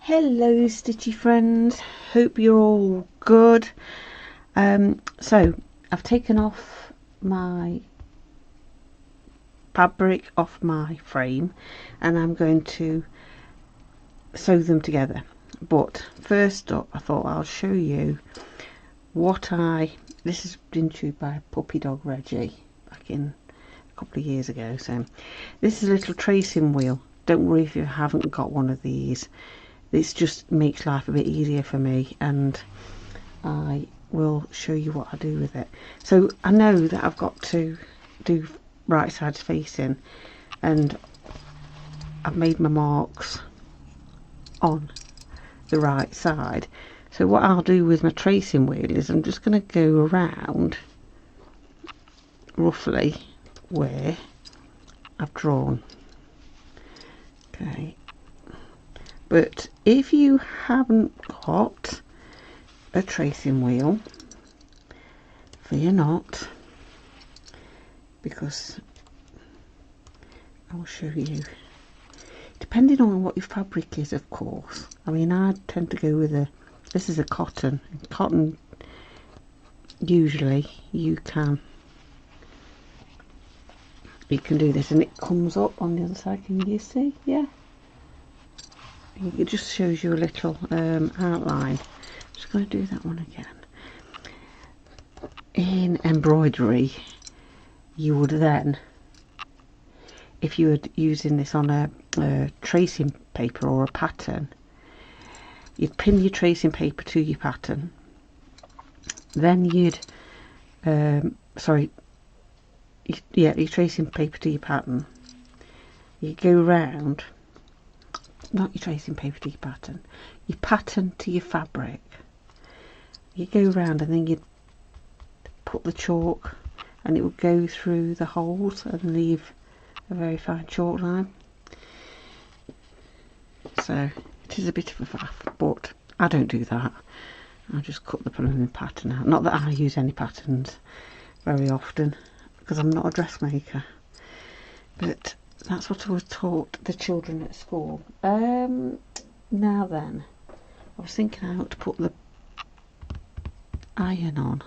Hello stitchy friends, hope you're all good. So I've taken off my fabric off my frame and I'm going to sew them together, but first up I thought I'll show you what this has been chewed by puppy dog Reggie back in a couple of years ago. So this is a little tracing wheel. Don't worry if you haven't got one of these. This just makes life a bit easier for me, and I will show you what I do with it. So I know that I've got to do right sides facing, and I've made my marks on the right side. So what I'll do with my tracing wheel is I'm just going to go around roughly where I've drawn. Okay. But if you haven't got a tracing wheel, fear not, because I'll show you. Depending on what your fabric is, of course. I mean, I tend to go with this is a cotton. Cotton, usually you can do this, and it comes up on the other side. Can you see? Yeah. It just shows you a little outline. I'm just going to do that one again. In embroidery, you would then, if you were using this on a tracing paper or a pattern, you'd pin your tracing paper to your pattern. Then you'd, your tracing paper to your pattern. You go round. Not your tracing paper to your pattern to your fabric. You go around and then you'd put the chalk and it would go through the holes and leave a very fine chalk line. So it is a bit of a faff, but I don't do that. I just cut the blooming pattern out. Not that I use any patterns very often, because I'm not a dressmaker, but that's what I was taught the children at school. Now then, I was thinking how to put the iron on,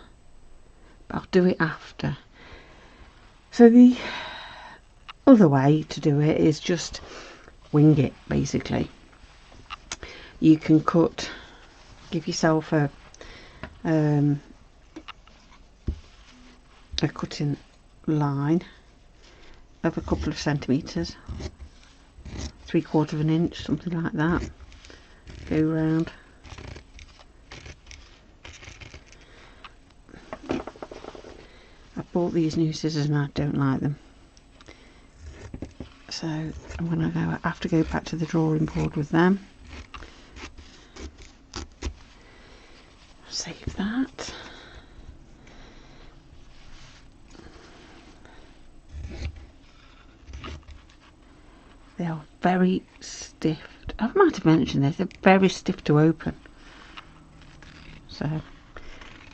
but I'll do it after. So the other way to do it is just wing it, basically. You can give yourself a cutting line of a couple of centimetres, 3/4 of an inch, something like that. Go round. I bought these new scissors and I don't like them, so I'm going to have to go back to the drawing board with them. Save that. They are very stiff. I might have mentioned this, they're very stiff to open, so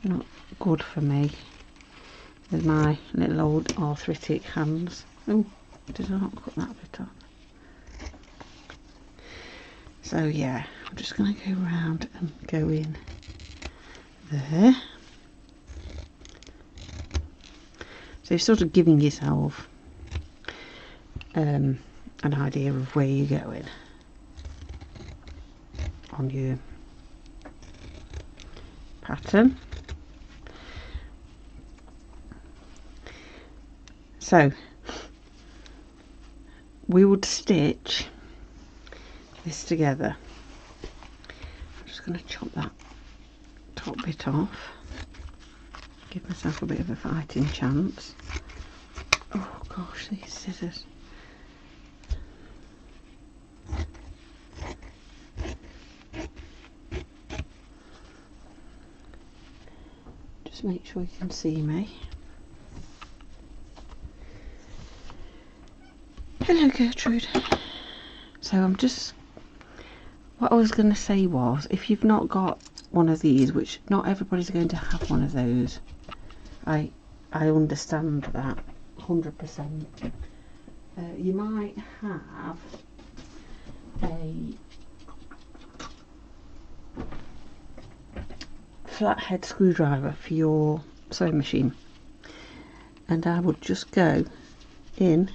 not good for me with my little old arthritic hands. Oh, did I not cut that bit off? So yeah, I'm just going to go around and go in there. So you're sort of giving yourself an idea of where you're going on your pattern. So we would stitch this together. I'm just going to chop that top bit off, give myself a bit of a fighting chance. Oh gosh, these scissors. Just make sure you can see me. Hello Gertrude. So what I was going to say was, if you've not got one of these, which not everybody's going to have one of those, I understand that 100%. You might have flathead screwdriver for your sewing machine, and I would just go in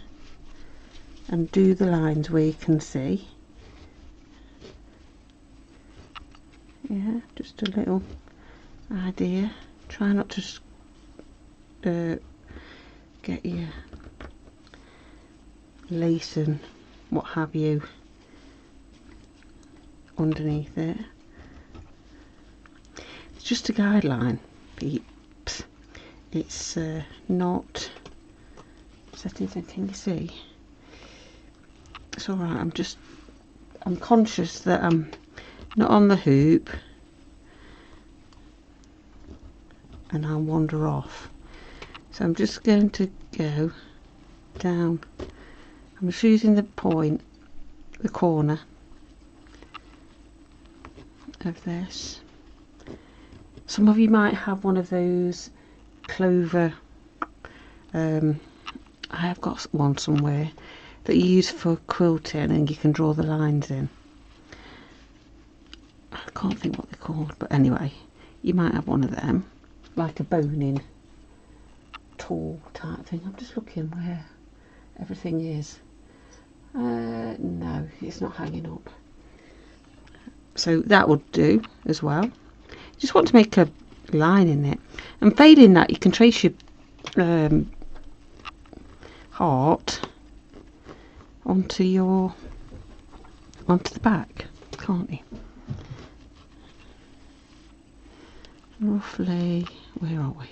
and do the lines where you can see. Yeah, just a little idea. Try not to get your lace and what have you underneath it. It's just a guideline, peeps. It's not settings, and can you see? It's alright. I'm conscious that I'm not on the hoop and I'll wander off. So I'm just going to go down. I'm just using the point, the corner of this. Some of you might have one of those clover, I have got one somewhere that you use for quilting and you can draw the lines in. I can't think what they're called, but anyway, you might have one of them, like a boning tool type thing. I'm just looking where everything is. No, it's not hanging up. So that would do as well. You just want to make a line in it, and failing that, you can trace your heart onto the back, can't you? Roughly, where are we?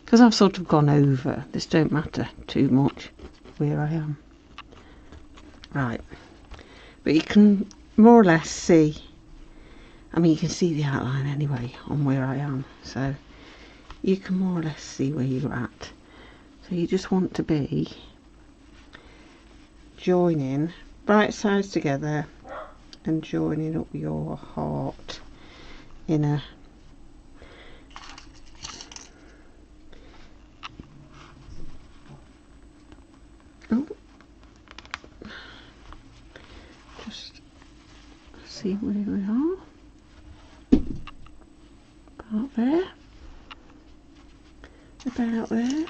Because I've sort of gone over, this don't matter too much where I am. Right, but you can more or less see, I mean you can see the outline anyway on where I am, so you can more or less see where you're at. So you just want to be joining right sides together and joining up your heart in a just see where we are. About there. About there.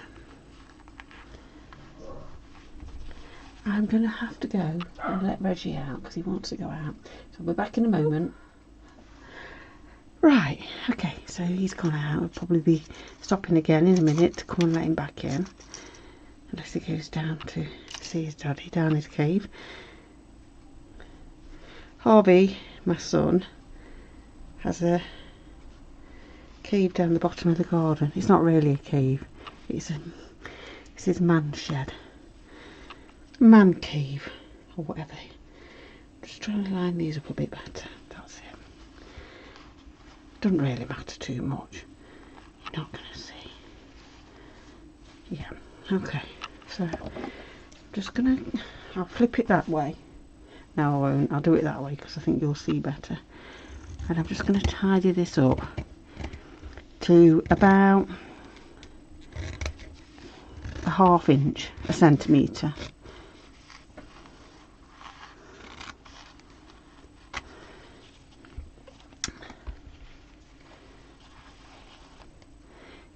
I'm going to have to go and let Reggie out because he wants to go out. So we're back in a moment. Right, okay, so he's gone out. I'll probably be stopping again in a minute to come and let him back in. Unless he goes down to see his daddy down his cave. Harvey, my son, has a cave down the bottom of the garden. It's not really a cave. It's his man shed. Man cave, or whatever. Just trying to line these up a bit better. That's it. Doesn't really matter too much. You're not going to see. Yeah, okay. So, I'm just going to, I'll flip it that way. No, I won't. I'll do it that way because I think you'll see better. And I'm just going to tidy this up to about a ½ inch, a centimetre.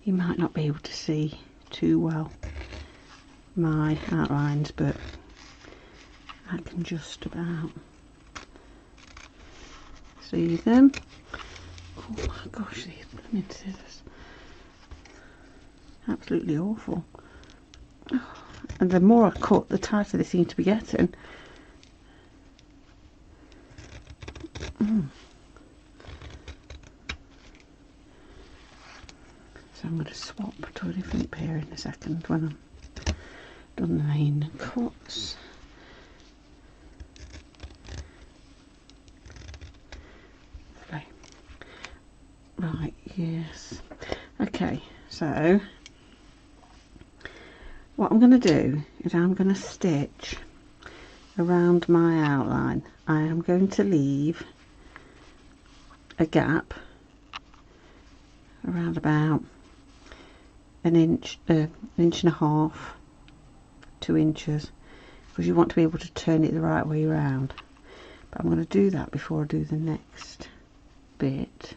You might not be able to see too well my outlines, but I can just about see them. Oh my gosh, these blooming scissors. Absolutely awful. Oh, and the more I cut, the tighter they seem to be getting. So I'm going to swap to a different pair in a second when I'm done the main cuts. Okay. Right, yes. Okay, so what I'm going to do is I'm going to stitch around my outline. I am going to leave a gap around about an inch and a half, 2 inches, because you want to be able to turn it the right way around. but I'm going to do that before I do the next bit.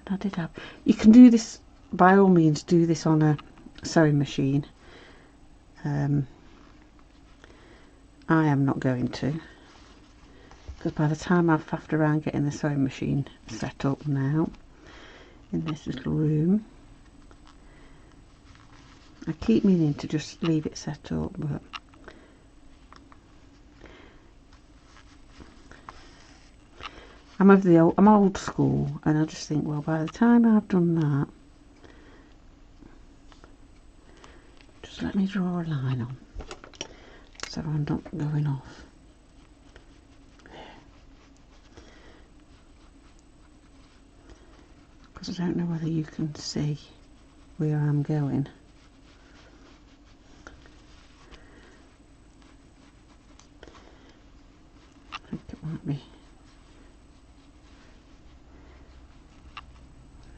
And I did have, you can do this, by all means do this on a sewing machine. I am not going to, because by the time I've faffed around getting the sewing machine set up now in this little room, I keep meaning to just leave it set up, but I'm old school, and I just think, well, by the time I've done that, just let me draw a line on so I'm not going off. Because I don't know whether you can see where I'm going. I think it might be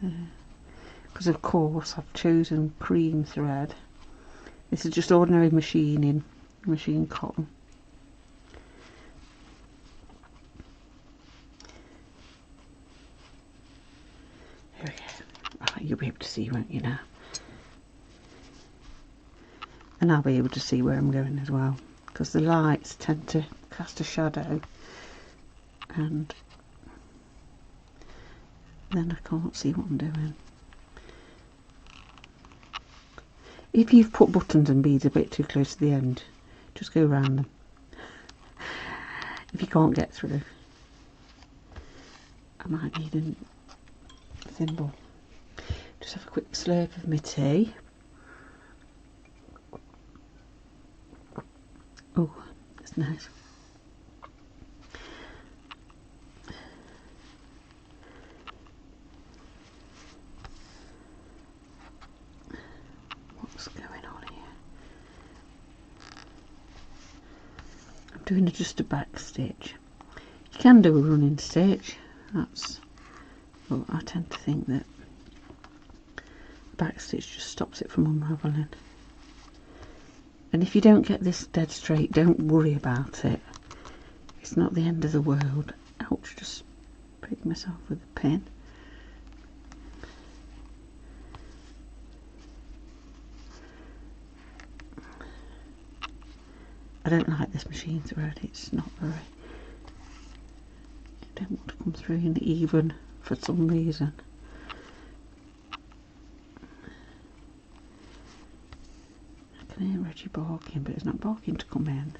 there. Because of course I've chosen cream thread. This is just ordinary machine cotton. There we go. Right, you'll be able to see, won't you, now? And I'll be able to see where I'm going as well, because the lights tend to cast a shadow, and then I can't see what I'm doing. If you've put buttons and beads a bit too close to the end, just go around them. If you can't get through, I might need a thimble. Just have a quick slurp of my tea. Oh, that's nice. What's going on here? I'm doing just a back stitch. You can do a running stitch. But I tend to think that back stitch just stops it from unravelling. And if you don't get this dead straight, don't worry about it. It's not the end of the world. Ouch, just prick myself with a pin. I don't like this machine thread. It's not very, I don't want to come through in even for some reason. I can hear Reggie barking, but it's not barking to come in.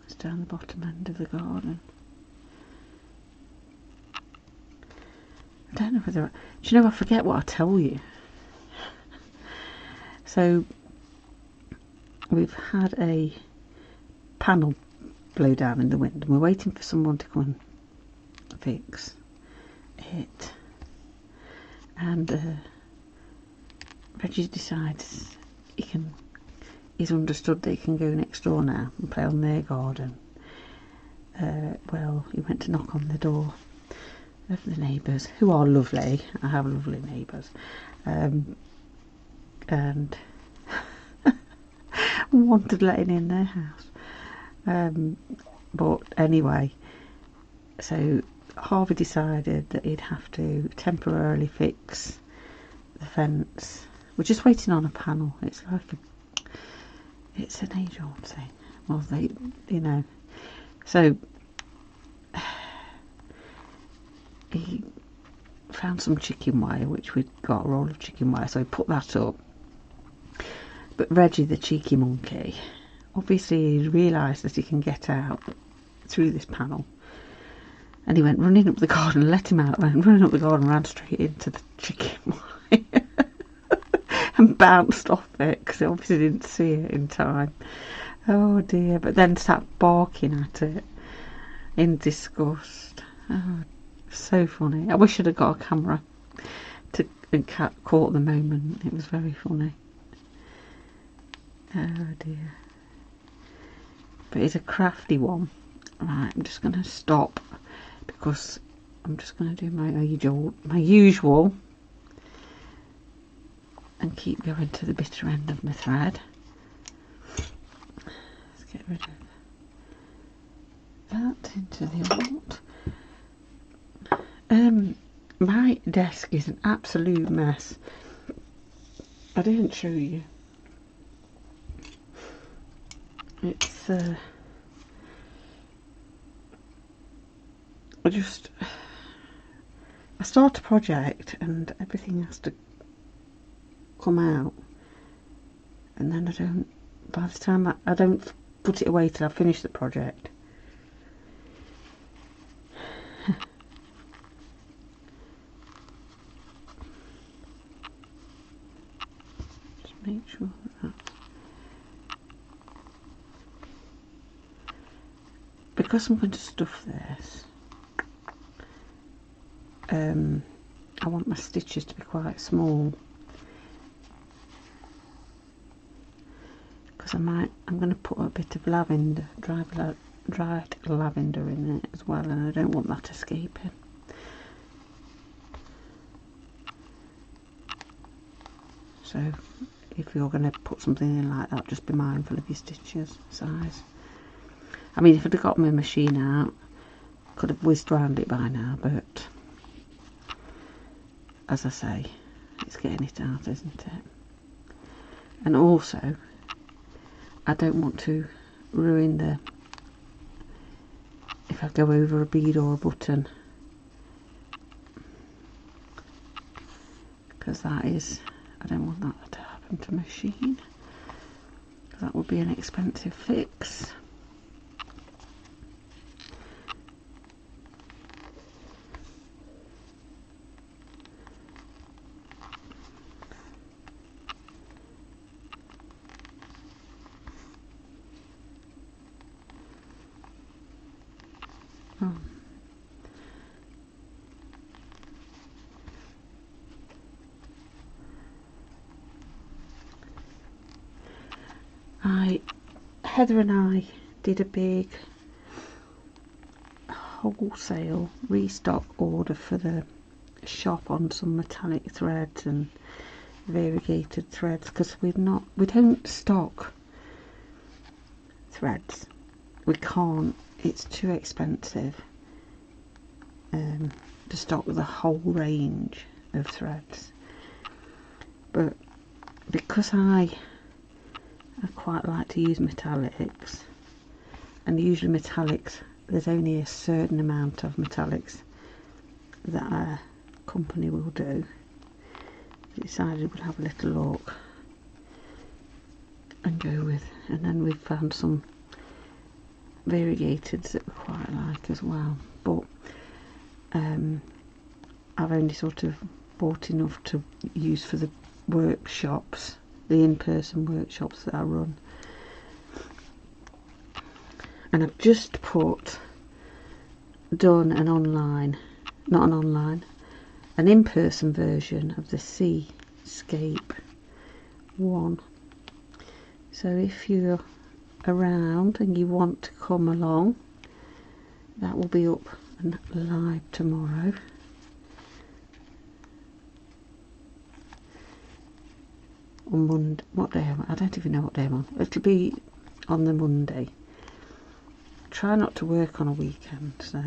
It's down the bottom end of the garden. I don't know whether, do you know, I forget what I tell you. So we've had a panel blow down in the wind, and we're waiting for someone to come and fix it. And Reggie decides he's understood that he can go next door now and play on their garden. Well, he went to knock on the door of the neighbours, who are lovely. I have lovely neighbours, and wanted letting in their house. But anyway, so Harvey decided that he'd have to temporarily fix the fence. We're just waiting on a panel. It's like it's an age-old thing. Well, they, you know, so he found some chicken wire, which we'd got a roll of chicken wire, so he put that up. But Reggie, the cheeky monkey, obviously he realised that he can get out through this panel, and he went running up the garden, let him out, went running up the garden, ran straight into the chicken wire and bounced off it because he obviously didn't see it in time. Oh dear, but then sat barking at it in disgust. Oh, so funny. I wish I'd have got a camera and caught the moment. It was very funny. Oh dear. But it's a crafty one. Right, I'm just going to stop because I'm just going to do my usual and keep going to the bitter end of my thread. Let's get rid of that into the alt. My desk is an absolute mess. I didn't show you. It's I start a project and everything has to come out, and then by the time I don't put it away till I finish the project. Just make sure that because I'm going to stuff this, I want my stitches to be quite small, because I'm going to put a bit of lavender, dried lavender in it as well, and I don't want that escaping. So if you're going to put something in like that, just be mindful of your stitches size. I mean, if I'd have got my machine out, I could have whizzed around it by now, but as I say, it's getting it out, isn't it? And also, I don't want to ruin if I go over a bead or a button, because I don't want that to happen to my machine. That would be an expensive fix. Heather and I did a big wholesale restock order for the shop on some metallic threads and variegated threads, because we don't stock threads. We can't, it's too expensive to stock the whole range of threads. But because I quite like to use metallics, and usually metallics, there's only a certain amount of metallics that a company will do. We decided we'd have a little look and go with, and then we found some variegateds that we quite like as well, but I've only sort of bought enough to use for the workshops, the in-person workshops that I run. And I've just done an in-person version of the Seascape one. So if you're around and you want to come along, that will be up and live tomorrow. On Monday, what day am I? I don't even know what day I'm on. It'll be on the Monday. Try not to work on a weekend, so,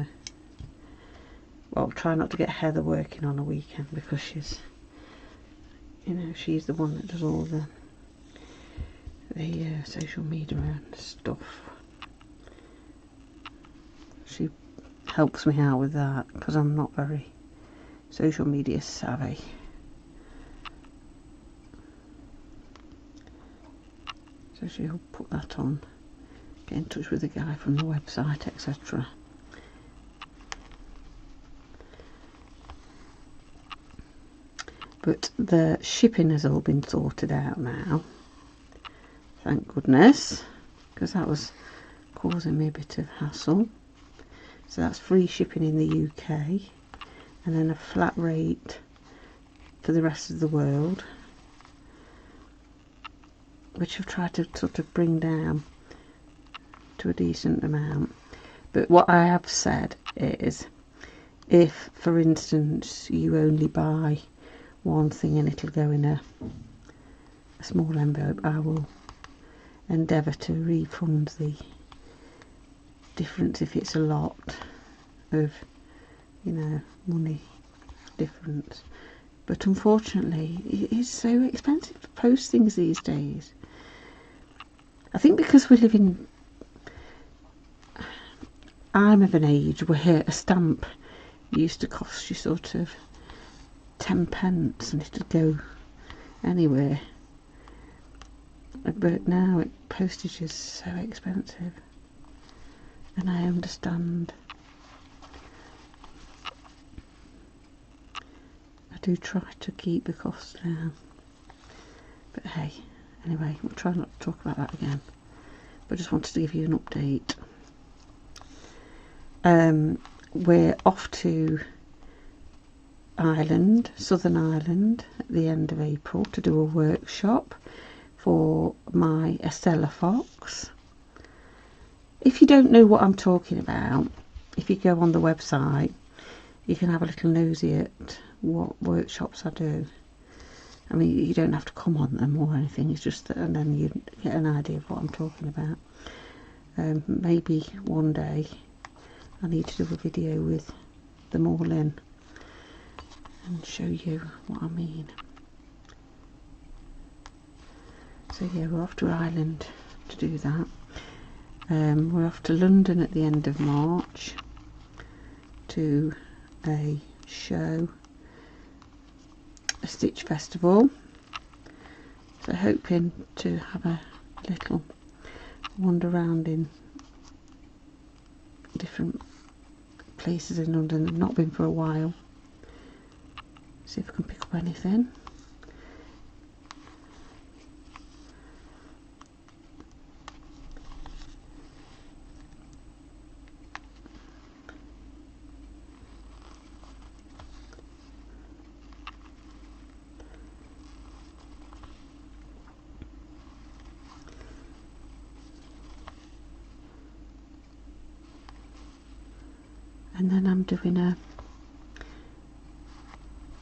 well, try not to get Heather working on a weekend, because she's, you know, she's the one that does all the social media and stuff. She helps me out with that, because I'm not very social media savvy. So she'll put that on, get in touch with the guy from the website, etc. But the shipping has all been sorted out now, thank goodness, because that was causing me a bit of hassle. So that's free shipping in the UK, and then a flat rate for the rest of the world, which I've tried to sort of bring down to a decent amount. But what I have said is, if for instance you only buy one thing and it'll go in a small envelope, I will endeavour to refund the difference if it's a lot of, you know, money difference. But unfortunately, it is so expensive to post things these days. I think because we live in, I'm of an age where a stamp used to cost you sort of 10 pence and it'd go anywhere. But now postage is so expensive, and I understand. I do try to keep the costs down, but hey, anyway, we'll try not to talk about that again. But I just wanted to give you an update. We're off to Ireland, Southern Ireland, at the end of April to do a workshop for my Estella Fox. If you don't know what I'm talking about, if you go on the website, you can have a little nosy at what workshops I do. I mean, you don't have to come on them or anything, it's just that, and then you get an idea of what I'm talking about. Maybe one day I need to do a video with them all in and show you what I mean. So yeah, we're off to Ireland to do that. We're off to London at the end of March to a show, a stitch festival. So hoping to have a little wander around in different places in London. I've not been for a while. See if I can pick up anything. And then I'm doing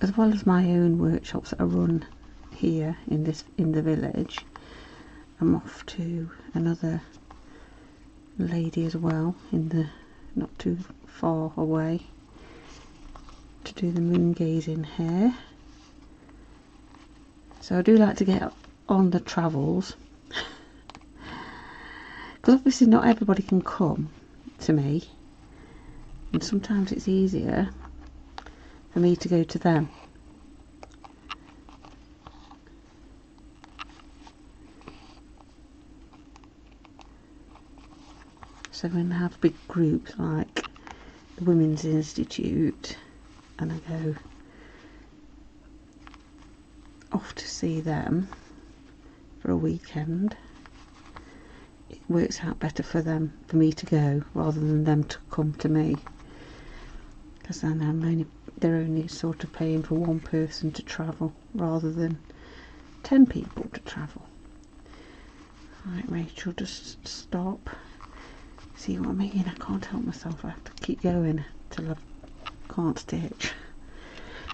as well as my own workshops that I run here in the village, I'm off to another lady as well in the not too far away to do the moon gazing hair. So I do like to get on the travels because obviously not everybody can come to me, and sometimes it's easier for me to go to them. So when I have big groups like the Women's Institute and I go off to see them for a weekend, it works out better for me to go rather than them to come to me, because then they're only sort of paying for one person to travel rather than 10 people to travel. Right, Rachel, just stop. See what I mean? I can't help myself. I have to keep going till I can't stitch.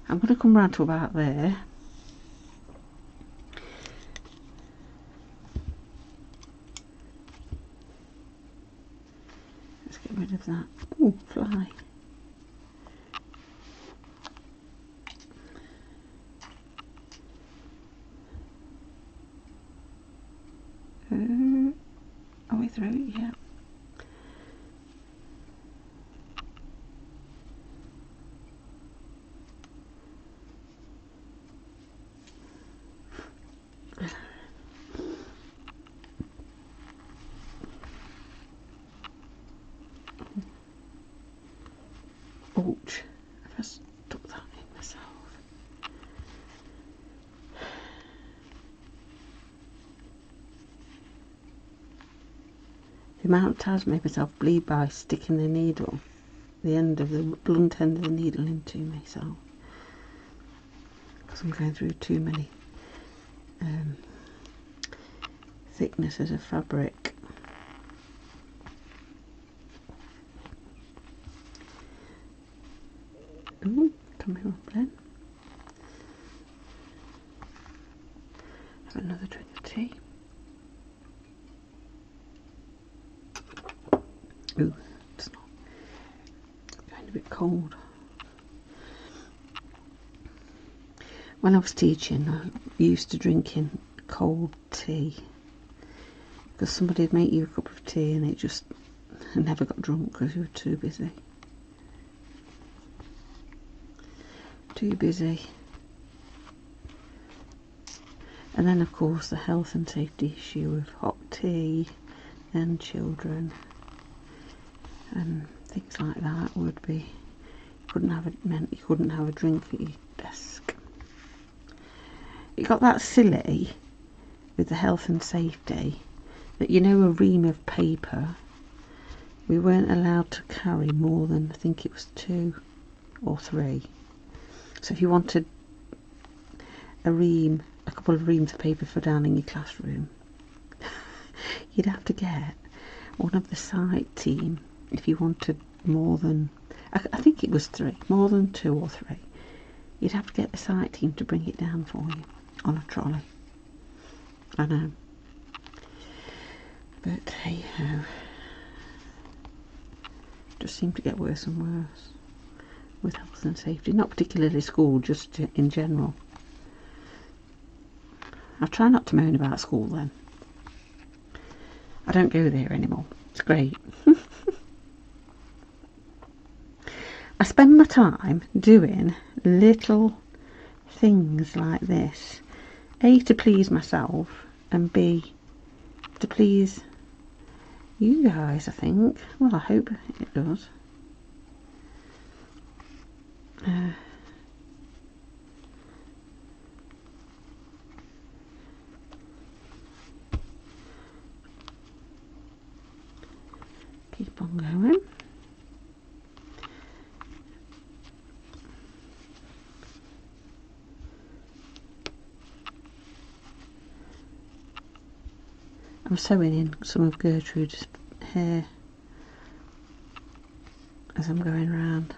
I'm going to come round to about there. Let's get rid of that. Oh, fly. Are we through? Yeah. Ouch, I've just stuck that in myself. The amount of times I made myself bleed by sticking the needle, the end of the blunt end of the needle into myself, because I'm going through too many thicknesses of fabric. Ooh, come here, then. Have another drink of tea. Ooh, bit cold. When I was teaching, I used to drinking cold tea, because somebody would make you a cup of tea and it just never got drunk because you were too busy. Too busy. And then of course the health and safety issue of hot tea and children and things like that would be, meant you couldn't have a drink at your desk. It got that silly with the health and safety that, you know, a ream of paper, we weren't allowed to carry more than, I think it was 2 or 3. So if you wanted a couple of reams of paper for down in your classroom, you'd have to get one of the site team. If you wanted more than, I think it was 3, more than 2 or 3, you'd have to get the site team to bring it down for you on a trolley. I know, but hey ho, just seemed to get worse and worse with health and safety, not particularly school, just in general. I try not to moan about school then. I don't go there anymore. It's great. I spend my time doing little things like this. A, to please myself, and B, to please you guys, I think. Well, I hope it does. Keep on going. I'm sewing in some of Gertrude's hair as I'm going round.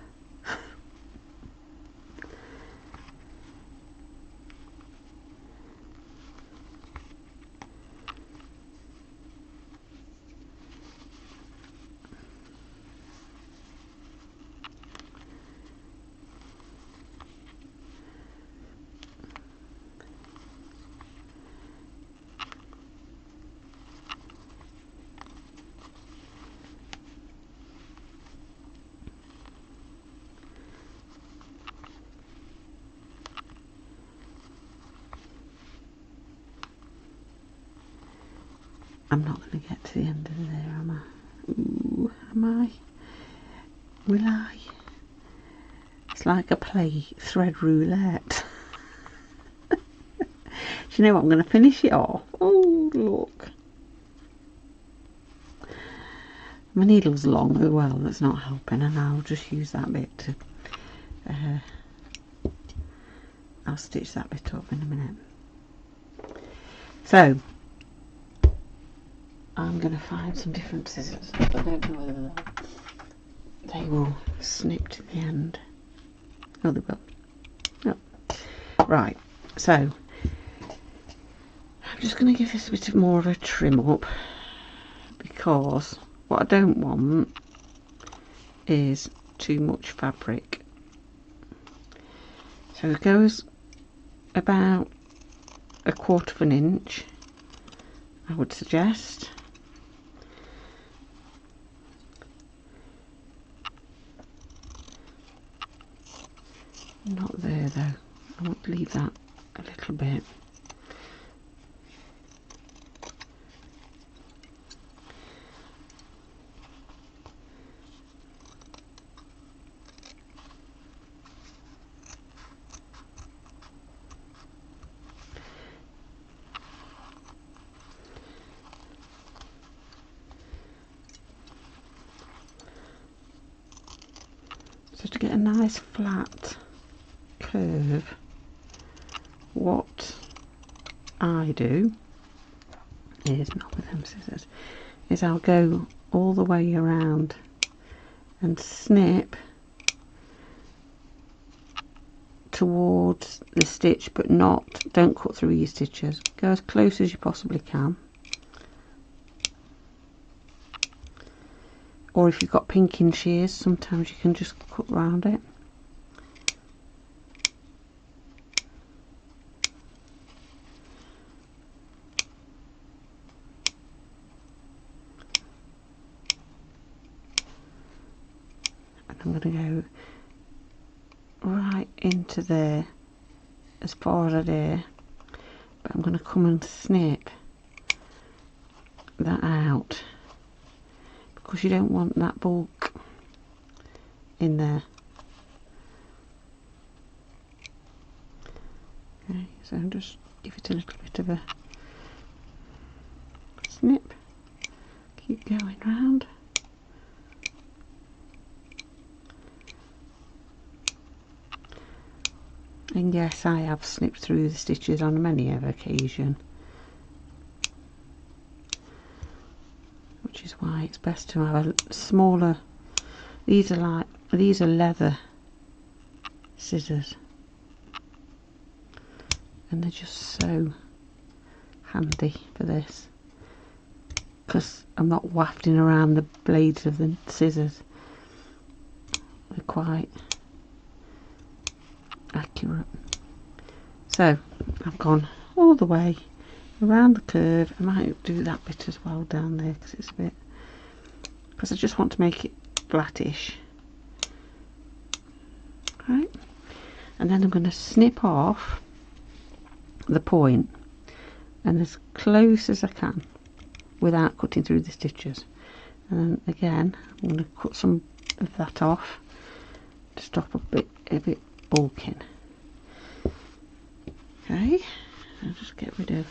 I'm not going to get to the end of there, am I? Ooh, am I? Will I? It's like a thread roulette. Do you know what? I'm going to finish it off. Oh, look. My needle's long as well, that's not helping, and I'll just use that bit to... I'll stitch that bit up in a minute. So, I'm going to find some different scissors. I don't know whether they will snip to the end. Oh, they will. Oh. Right, so I'm just going to give this a bit more of a trim up, because what I don't want is too much fabric. So it goes about 1/4 of an inch, I would suggest. Not there though, I want to leave that a little bit. So to get a nice flat curve, what I do is, not with them scissors, is I'll go all the way around and snip towards the stitch, but don't cut through your stitches. Go as close as you possibly can. or if you've got pinking shears, sometimes you can just cut round it. And I'm going to go right into there as far as I dare, but I'm going to come and snip that out because you don't want that bulk in there. Okay, so just give it a little bit of a snip, keep going round. And yes, I have snipped through the stitches on many an occasion, which is why it's best to have a smaller. These are leather scissors, and they're just so handy for this because I'm not wafting around the blades of the scissors. They're quite accurate. So I've gone all the way around the curve. I might do that bit as well down there because it's a bit, because I just want to make it flattish. Right, and then I'm going to snip off the point and as close as I can without cutting through the stitches. And then again I'm going to cut some of that off to stop a bit bulking. Okay, I'll just get rid of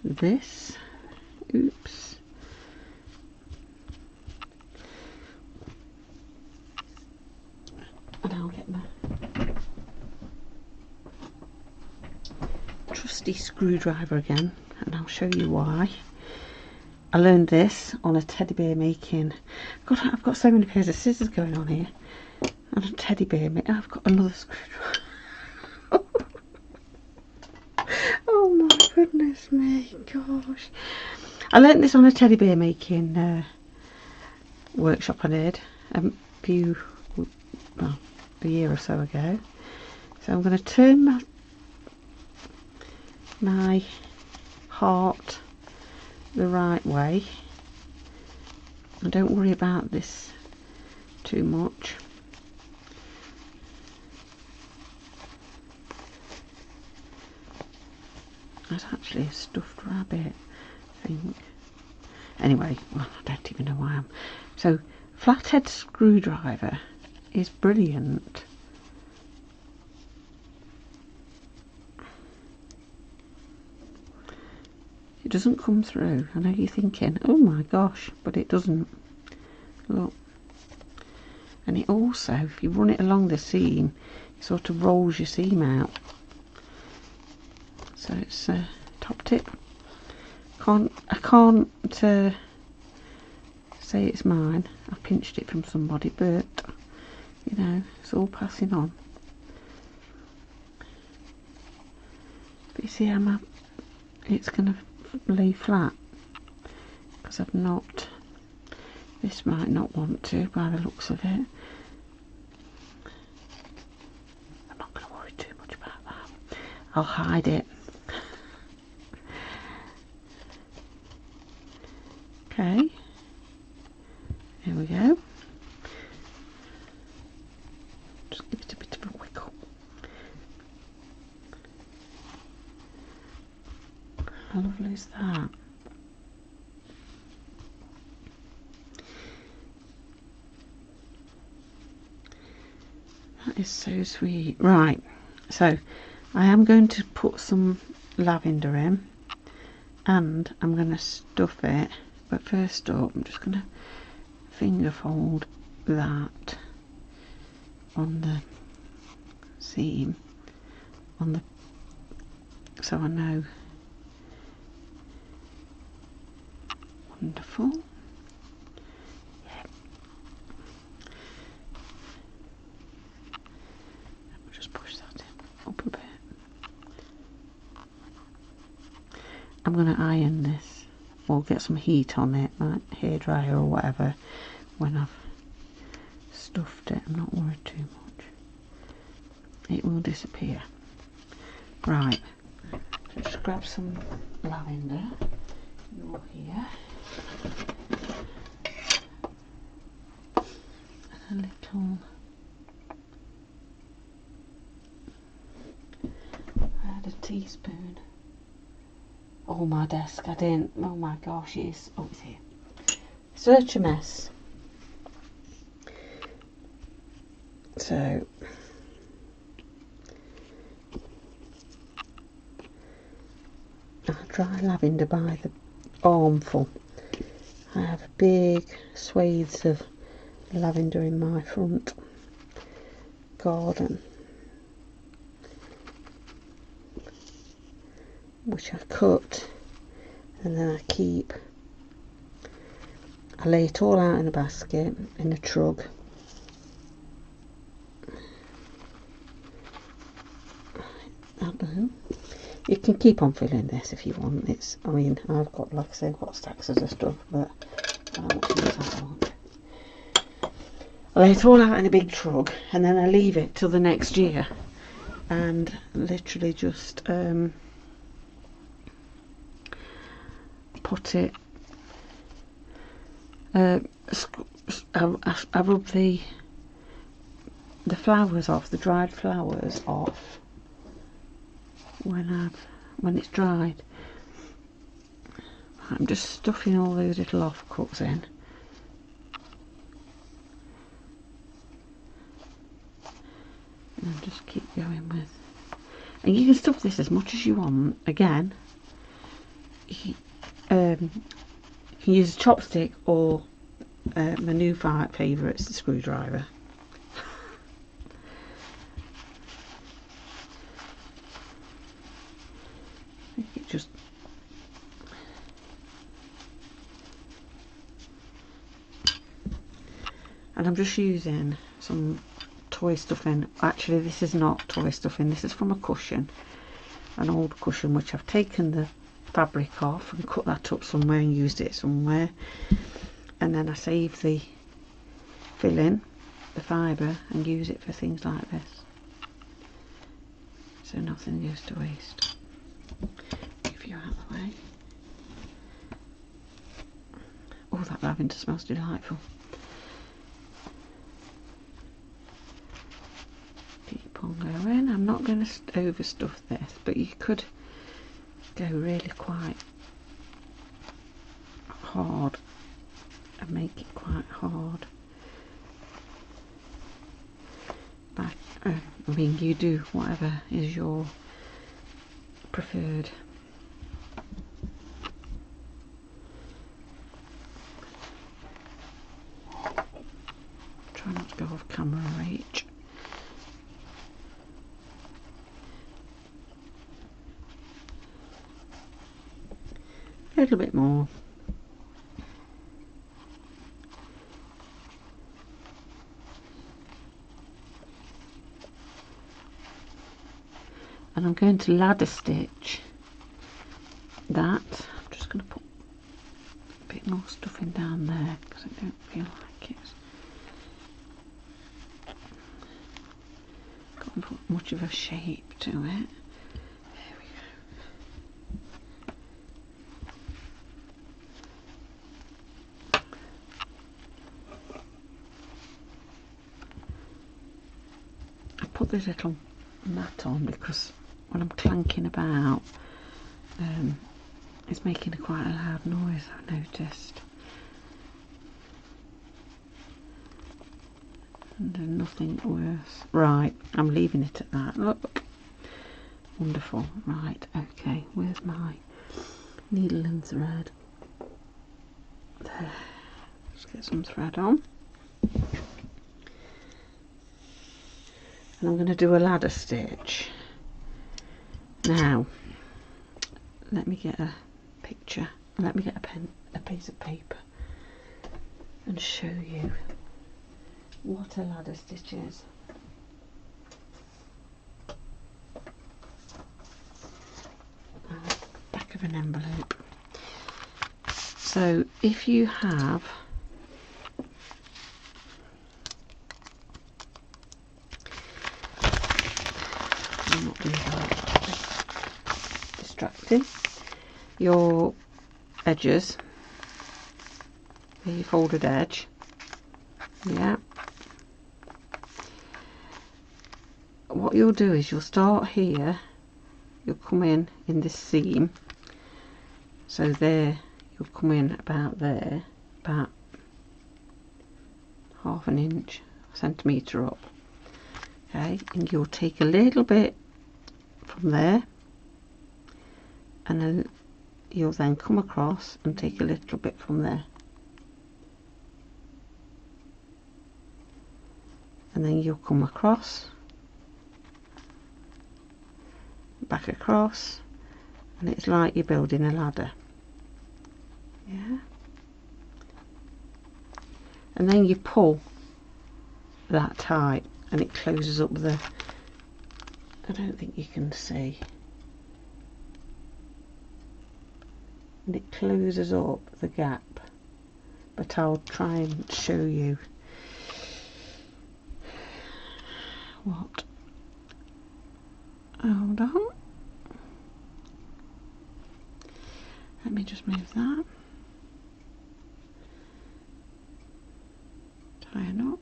this. Oops. And I'll get my trusty screwdriver again, and I'll show you why. I learned this on a teddy bear making. God, I've got so many pairs of scissors going on here. And a teddy bear making. I've got another screwdriver. Oh my goodness me, gosh. I learnt this on a teddy bear making workshop I did a year or so ago. So I'm going to turn my heart the right way, and don't worry about this too much. That's actually a stuffed rabbit, I think. Anyway, well, I don't even know why I'm. So, flathead screwdriver is brilliant. It doesn't come through. I know you're thinking, oh my gosh, but it doesn't. Look. And it also, if you run it along the seam, it sort of rolls your seam out. So it's a top tip. I can't say it's mine. I pinched it from somebody, but you know, it's all passing on. But you see how it's going to lay flat because I've not. This might not want to by the looks of it. I'm not going to worry too much about that. I'll hide it. Okay, here we go. Just give it a bit of a wiggle. How lovely is that? That is so sweet. Right, so I am going to put some lavender in, and I'm going to stuff it. But first up, I'm just going to finger fold that on the seam, so I know. Wonderful. Yeah. I'll just push that up a bit. I'm going to iron this, or get some heat on it, like hairdryer or whatever, when I've stuffed it. I'm not worried too much. It will disappear. Right, just grab some lavender. You're here. And a little. I had a teaspoon. Oh, my desk, I didn't. Oh my gosh, it's. Oh, it's here. Such a mess. So. I dry lavender by the armful. I have big swathes of lavender in my front garden, which I cut and then I lay it all out in a basket, in a trug. You can keep on filling this if you want. I mean, I've got, like I say, I've got stacks of stuff, but I don't want to use that much. I lay it all out in a big trug and then I leave it till the next year, and literally just put it. I rub the flowers off, the dried flowers off when it's dried. I'm just stuffing all those little offcuts in. And just keep going with. And you can stuff this as much as you want. Again, you can use a chopstick or my new favourite, it's the screwdriver. Just and I'm just using some toy stuffing. Actually, this is not toy stuffing, this is from a cushion, an old cushion, which I've taken the fabric off and cut that up somewhere and used it somewhere, and then I save the filling, the fibre, and use it for things like this, so nothing goes to waste. Move you out of the way. Oh, that lavender smells delightful. Keep on going. I'm not going to overstuff this, but you could go really quite hard and make it quite hard. Like, I mean, you do whatever is your preferred. Try not to go off camera reach. A little bit more. And I'm going to ladder stitch that. I'm just going to put a bit more stuffing down there because I don't feel like it's got much of a shape to it. There we go. I put this little mat on because when I'm clanking about, it's making quite a loud noise, I've noticed. And there's nothing worse. Right, I'm leaving it at that. Look, wonderful. Right, okay, where's my needle and thread? There. Let's get some thread on. And I'm going to do a ladder stitch. Now, let me get a picture, let me get a pen, a piece of paper, and show you what a ladder stitch is. Back of an envelope. So if you have do that. Distracting. Your edges, the folded edge, yeah. What you'll do is you'll start here, you'll come in this seam, so there you'll come in about there, about half an inch, centimetre up, okay, and you'll take a little bit from there, and then you'll then come across and take a little bit from there, and then you'll come across, back across, and it's like you're building a ladder, yeah. And then you pull that tight and it closes up the, I don't think you can see, and it closes up the gap, but I'll try and show you what. Hold on, let me just move that, tighten up,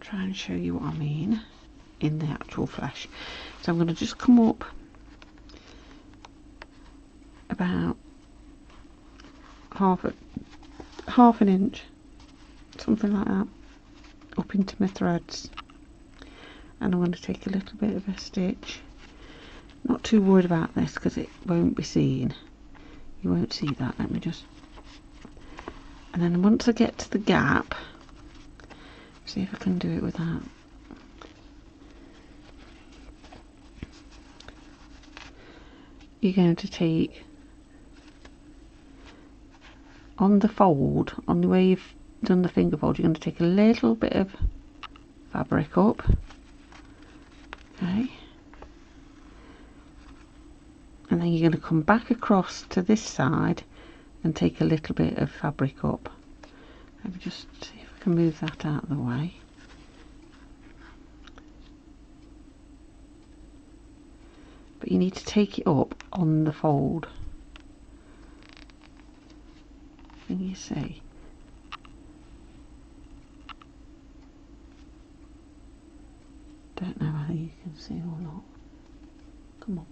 try and show you what I mean in the actual flesh. So I'm going to just come up about half an inch, something like that, up into my threads, and I'm going to take a little bit of a stitch. Not too worried about this because it won't be seen, you won't see that. Let me just, and then once I get to the gap, see if I can do it with that. You're going to take on the fold, on the way you've done the finger fold, you're going to take a little bit of fabric up, okay, and then you're going to come back across to this side and take a little bit of fabric up. Let me just see if I can move that out of the way. But you need to take it up on the fold. Can you see? Don't know whether you can see or not. Come on.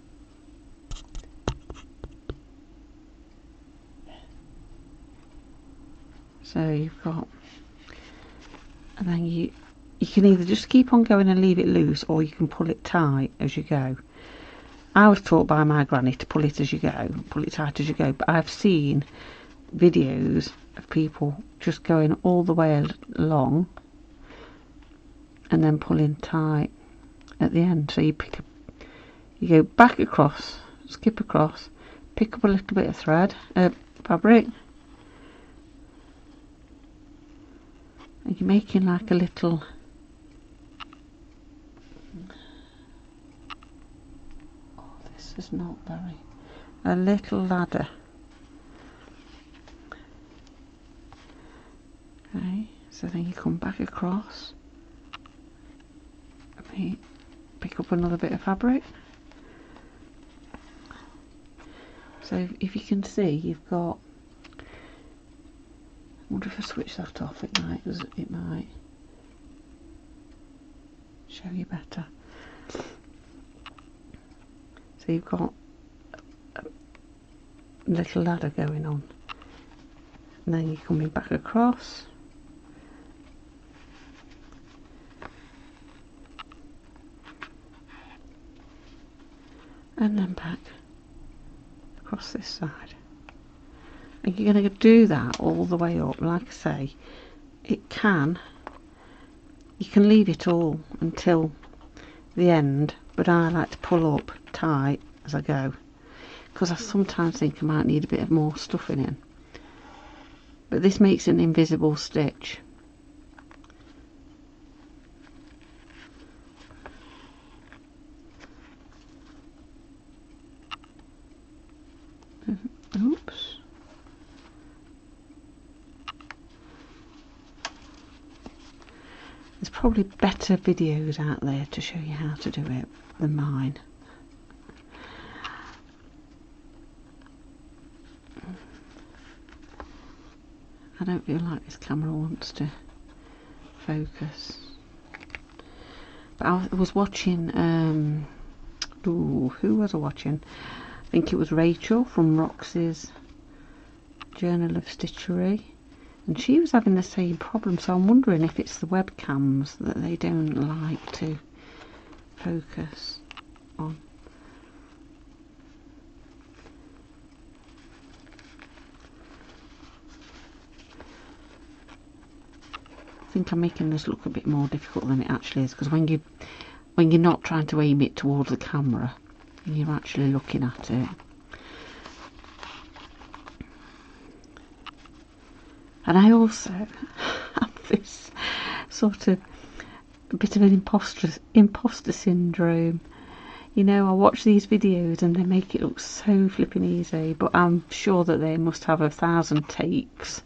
So you've got, and then you can either just keep on going and leave it loose, or you can pull it tight as you go. I was taught by my granny to pull it as you go, pull it tight as you go, but I've seen videos of people just going all the way along and then pulling tight at the end. So you pick up, you go back across, skip across, pick up a little bit of thread, fabric, and you're making like a little, oh, this is not very, a little ladder. Okay, so then you come back across, pick up another bit of fabric. So if you can see, you've got, I wonder if I switch that off, it might show you better. So you've got a little ladder going on, and then you're coming back across, and then back across this side, and you're going to do that all the way up. Like I say, you can leave it all until the end, but I like to pull up tight as I go, because I sometimes think I might need a bit of more stuffing in, but this makes an invisible stitch. Oops. There's probably better videos out there to show you how to do it than mine. I don't feel like this camera wants to focus. But I was watching, who was I watching? I think it was Rachel from Roxy's Journal of Stitchery, and she was having the same problem, so I'm wondering if it's the webcams that they don't like to focus on. I think I'm making this look a bit more difficult than it actually is, because when you're not trying to aim it towards the camera and you're actually looking at it. And I also have this sort of a bit of an imposter syndrome. You know, I watch these videos and they make it look so flipping easy, but I'm sure that they must have 1,000 takes.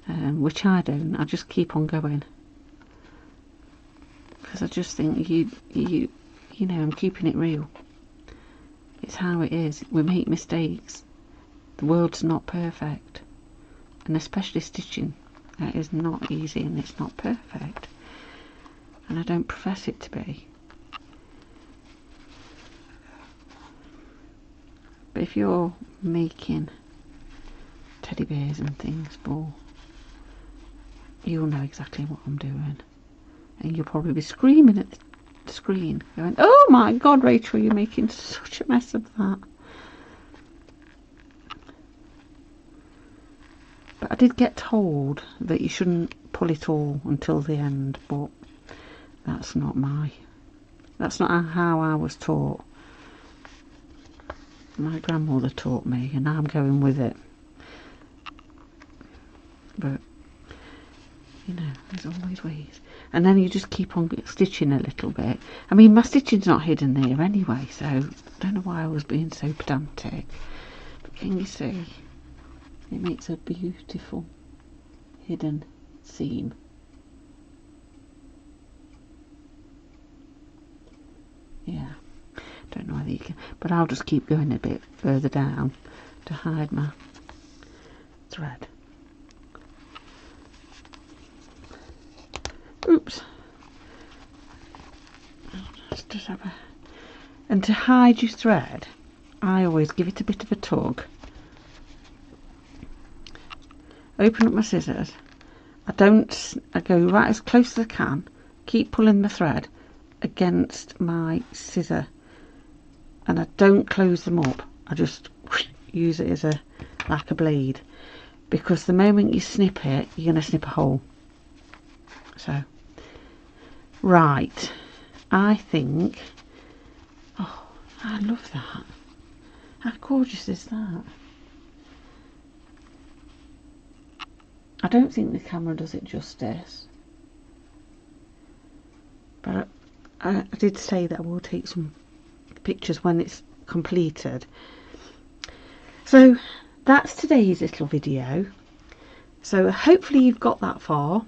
Which I don't. I just keep on going, because I just think you know, I'm keeping it real. It's how it is. We make mistakes. The world's not perfect, and especially stitching, that is not easy and it's not perfect, and I don't profess it to be. But if you're making teddy bears and things for, you'll know exactly what I'm doing, and you'll probably be screaming at the screen going, oh my god, Rachel, you're making such a mess of that. But I did get told that you shouldn't pull it all until the end, but that's not how I was taught. My grandmother taught me, and I'm going with it. But you know, there's always ways. And then you just keep on stitching a little bit. I mean, my stitching's not hidden there anyway, so I don't know why I was being so pedantic. But can you see? It makes a beautiful hidden seam. Yeah, don't know whether you can, but I'll just keep going a bit further down to hide my thread. Oops. Just have a, and to hide your thread, I always give it a bit of a tug. Open up my scissors. I go right as close as I can. Keep pulling the thread against my scissor, and I don't close them up. I just use it as like a blade, because the moment you snip it, you're going to snip a hole. So, right, I think, oh, I love that. How gorgeous is that? I don't think the camera does it justice, but I did say that I will take some pictures when it's completed. So that's today's little video. So hopefully you've got that far.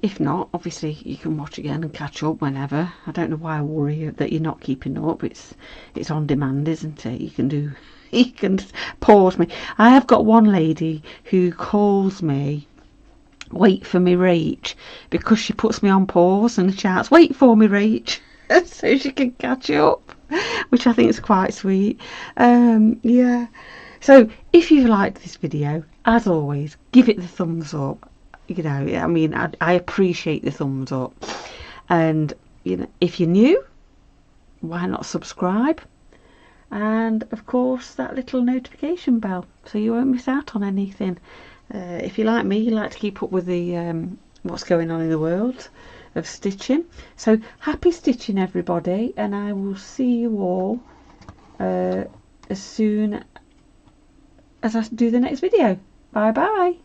If not, obviously you can watch again and catch up whenever. I don't know why I worry that you're not keeping up. It's on demand, isn't it? You can pause me. I have got one lady who calls me, wait for me Rach, because she puts me on pause and shouts, wait for me Rach, so she can catch up, which I think is quite sweet. Yeah, so if you liked this video, as always, give it the thumbs up. You know, I mean, I appreciate the thumbs up, and you know, if you're new, why not subscribe, and of course that little notification bell, so you won't miss out on anything. If you like me, you like to keep up with the what's going on in the world of stitching. So happy stitching, everybody, and I will see you all as soon as I do the next video. Bye bye.